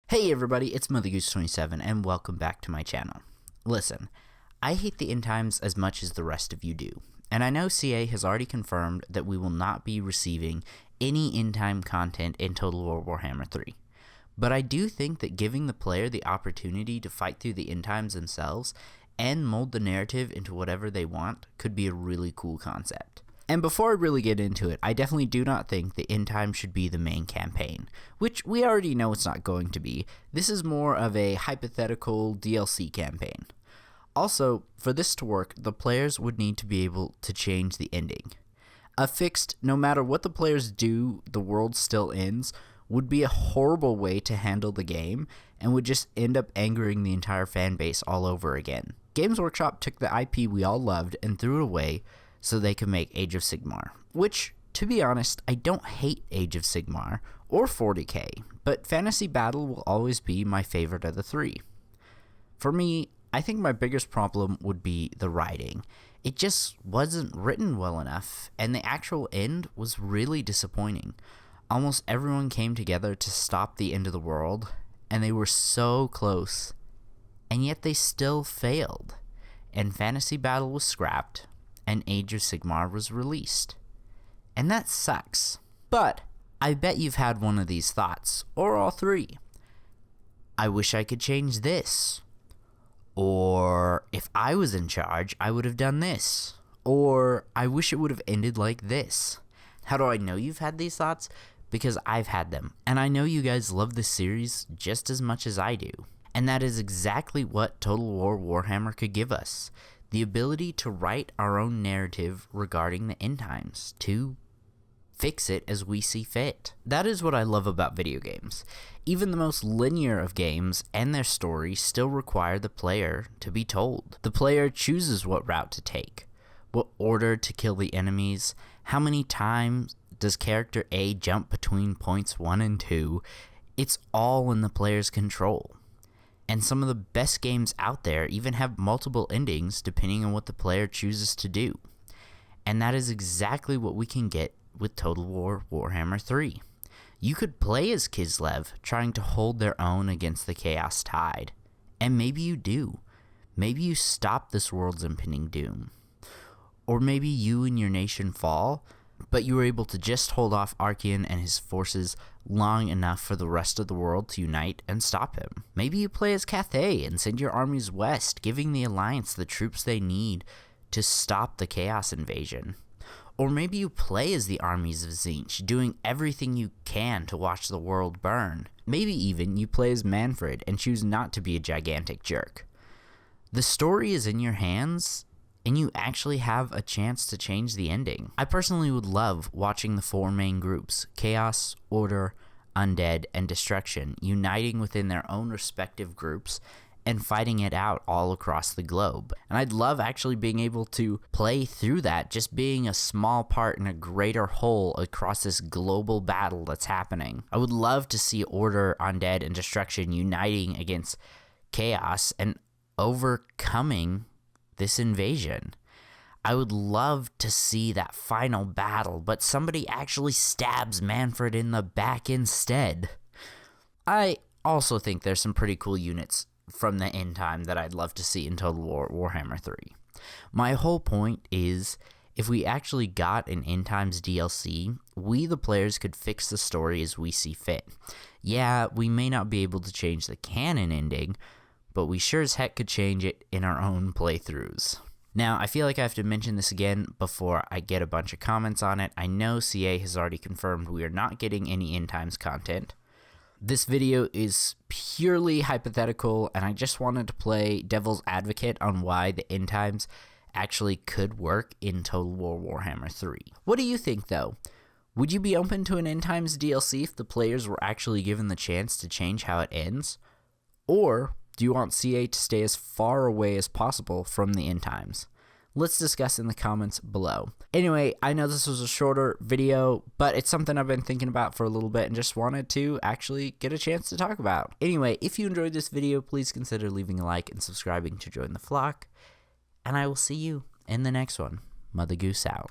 Hey everybody, it's MotherGoose27 and welcome back to my channel. Listen, I hate the end times as much as the rest of you do, and I know CA has already confirmed that we will not be receiving any end time content in Total War Warhammer 3. But I do think that giving the player the opportunity to fight through the end times themselves and mold the narrative into whatever they want could be a really cool concept. And before I really get into it, I definitely do not think the end time should be the main campaign, which we already know it's not going to be. This is more of a hypothetical DLC campaign. Also, for this to work, the players would need to be able to change the ending. A fixed, no matter what the players do, the world still ends, would be a horrible way to handle the game, and would just end up angering the entire fan base all over again. Games Workshop took the IP we all loved and threw it away, so they could make Age of Sigmar, which, to be honest, I don't hate Age of Sigmar or 40k, but Fantasy Battle will always be my favorite of the three. For me, I think my biggest problem would be the writing. It just wasn't written well enough, and the actual end was really disappointing. Almost everyone came together to stop the end of the world, and they were so close, and yet they still failed, and Fantasy Battle was scrapped, and Age of Sigmar was released. And that sucks. But I bet you've had one of these thoughts, or all three. I wish I could change this. Or if I was in charge, I would have done this. Or I wish it would have ended like this. How do I know you've had these thoughts? Because I've had them. And I know you guys love this series just as much as I do. And that is exactly what Total War Warhammer could give us. The ability to write our own narrative regarding the end times, to fix it as we see fit. That is what I love about video games. Even the most linear of games and their story still require the player to be told. The player chooses what route to take, what order to kill the enemies, how many times does character A jump between points 1 and 2. It's all in the player's control. And some of the best games out there even have multiple endings depending on what the player chooses to do. And that is exactly what we can get with Total War Warhammer 3. You could play as Kislev, trying to hold their own against the Chaos Tide. And maybe you do. Maybe you stop this world's impending doom. Or maybe you and your nation fall, but you were able to just hold off Archeon and his forces long enough for the rest of the world to unite and stop him. Maybe you play as Cathay and send your armies west, giving the Alliance the troops they need to stop the Chaos invasion. Or maybe you play as the armies of Tzeentch, doing everything you can to watch the world burn. Maybe even you play as Manfred and choose not to be a gigantic jerk. The story is in your hands, and you actually have a chance to change the ending. I personally would love watching the four main groups, Chaos, Order, Undead, and Destruction, uniting within their own respective groups and fighting it out all across the globe. And I'd love actually being able to play through that, just being a small part in a greater whole across this global battle that's happening. I would love to see Order, Undead, and Destruction uniting against Chaos and overcoming this invasion. I would love to see that final battle, but somebody actually stabs Manfred in the back instead. I also think there's some pretty cool units from the end time that I'd love to see in Total War Warhammer 3. My whole point is, if we actually got an end times DLC, we the players could fix the story as we see fit. Yeah, we may not be able to change the canon ending, but we sure as heck could change it in our own playthroughs. Now, I feel like I have to mention this again before I get a bunch of comments on it. I know CA has already confirmed we are not getting any end times content. This video is purely hypothetical, and I just wanted to play devil's advocate on why the end times actually could work in Total War Warhammer 3. What do you think, though? Would you be open to an end times DLC if the players were actually given the chance to change how it ends? Or do you want CA to stay as far away as possible from the end times? Let's discuss in the comments below. Anyway, I know this was a shorter video, but it's something I've been thinking about for a little bit and just wanted to actually get a chance to talk about. Anyway, if you enjoyed this video, please consider leaving a like and subscribing to join the flock. And I will see you in the next one. Mother Goose out.